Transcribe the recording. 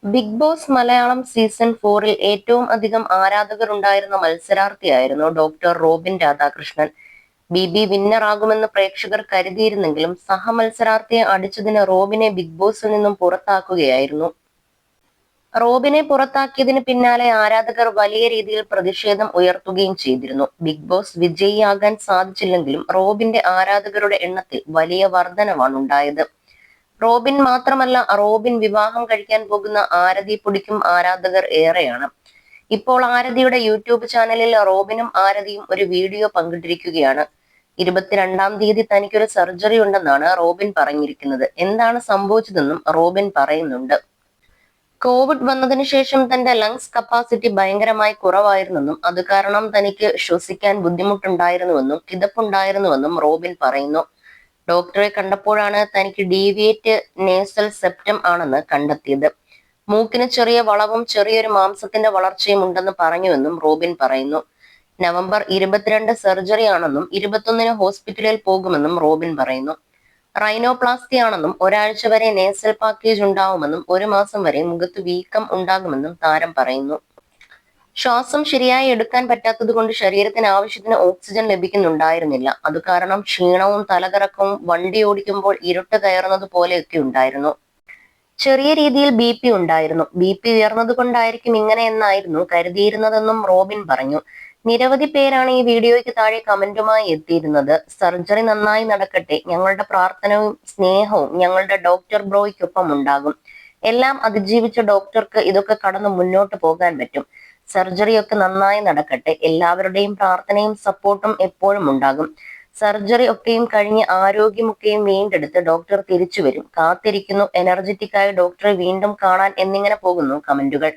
Big boss Malayalam season 4-ൽ ഏറ്റവും അധികം ആരാധകർ ഉണ്ടായിരുന്ന മത്സരാർത്ഥിയായിരുന്നു ഡോക്ടർ റോബിൻ രാധാകൃഷ്ണൻ. ബി വിന്നറാകുമെന്ന് പ്രേക്ഷകർ കരുതിയിരുന്നെങ്കിലും സഹമത്സരാർത്ഥിയെ അടിച്ചതിന് റോബിനെ ബിഗ് ബോസിൽ നിന്നും പുറത്താക്കുകയായിരുന്നു. റോബിനെ പുറത്താക്കിയതിന് പിന്നാലെ ആരാധകർ വലിയ രീതിയിൽ പ്രതിഷേധം ഉയർത്തുകയും ചെയ്തിരുന്നു. ബിഗ് ബോസ് വിജയിയാകാൻ സാധിച്ചില്ലെങ്കിലും റോബിന്റെ ആരാധകരുടെ എണ്ണത്തിൽ വലിയ വർധനവാണ് ഉണ്ടായത്. റോബിൻ മാത്രമല്ല, റോബിൻ വിവാഹം കഴിക്കാൻ പോകുന്ന ആരതി പൊടിക്കും ആരാധകർ ഏറെയാണ്. ഇപ്പോൾ ആരതിയുടെ യൂട്യൂബ് ചാനലിൽ റോബിനും ആരതിയും ഒരു വീഡിയോ പങ്കിട്ടിരിക്കുകയാണ്. 22-ാം തീയതി തനിക്കൊരു സർജറി ഉണ്ടെന്നാണ് റോബിൻ പറഞ്ഞിരിക്കുന്നത്. എന്താണ് സംഭവിച്ചതെന്നും റോബിൻ പറയുന്നുണ്ട്. കോവിഡ് വന്നതിന് ശേഷം തന്റെ ലങ്സ് കപ്പാസിറ്റി ഭയങ്കരമായി കുറവായിരുന്നെന്നും അത് കാരണം തനിക്ക് ശ്വസിക്കാൻ ബുദ്ധിമുട്ടുണ്ടായിരുന്നുവെന്നും കിതപ്പുണ്ടായിരുന്നുവെന്നും റോബിൻ പറയുന്നു. ഡോക്ടറെ കണ്ടപ്പോഴാണ് തനിക്ക് ഡീവിയേറ്റ് നേസൽ സെപ്റ്റം ആണെന്ന് കണ്ടെത്തിയത്. മൂക്കിന് ചെറിയ വളവും ചെറിയൊരു മാംസത്തിന്റെ വളർച്ചയും ഉണ്ടെന്ന് പറഞ്ഞുവെന്നും റോബിൻ പറയുന്നു. നവംബർ 22 സർജറി ആണെന്നും 21-ന് ഹോസ്പിറ്റലിൽ പോകുമെന്നും റോബിൻ പറയുന്നു. റൈനോപ്ലാസ്റ്റി ആണെന്നും ഒരാഴ്ച വരെ നേസൽ പാക്കേജ് ഉണ്ടാവുമെന്നും 1 മാസം വരെ മുഖത്ത് വീക്കം ഉണ്ടാകുമെന്നും താരം പറയുന്നു. ശ്വാസം ശരിയായി എടുക്കാൻ പറ്റാത്തത് കൊണ്ട് ശരീരത്തിന് ആവശ്യത്തിന് ഓക്സിജൻ ലഭിക്കുന്നുണ്ടായിരുന്നില്ല. അത് കാരണം ക്ഷീണവും തലകറക്കവും, വണ്ടി ഓടിക്കുമ്പോൾ ഇരുട്ട് കയറുന്നത് പോലെയൊക്കെ ഉണ്ടായിരുന്നു. ചെറിയ രീതിയിൽ BP ഉണ്ടായിരുന്നു. BP ഉയർന്നത് കൊണ്ടായിരിക്കും ഇങ്ങനെയെന്നായിരുന്നു കരുതിയിരുന്നതെന്നും റോബിൻ പറഞ്ഞു. നിരവധി പേരാണ് ഈ വീഡിയോയ്ക്ക് താഴെ കമന്റുമായി എത്തിയിരുന്നത്. സർജറി നന്നായി നടക്കട്ടെ, ഞങ്ങളുടെ പ്രാർത്ഥനയും സ്നേഹവും ഞങ്ങളുടെ ഡോക്ടർ ബ്രോയ്ക്കൊപ്പം ഉണ്ടാകും. എല്ലാം അതിജീവിച്ച ഡോക്ടർക്ക് ഇതൊക്കെ കടന്ന് മുന്നോട്ട് പോകാൻ പറ്റും. സർജറിയൊക്കെ നന്നായി നടക്കട്ടെ, എല്ലാവരുടെയും പ്രാർത്ഥനയും സപ്പോർട്ടും എപ്പോഴും ഉണ്ടാകും. സർജറി ഒക്കെയും കഴിഞ്ഞ് ആരോഗ്യമൊക്കെയും വീണ്ടെടുത്ത് ഡോക്ടർ തിരിച്ചു വരും. കാത്തിരിക്കുന്നു, എനർജറ്റിക് ആയി ഡോക്ടറെ വീണ്ടും കാണാൻ എന്നിങ്ങനെ പോകുന്നു കമന്റുകൾ.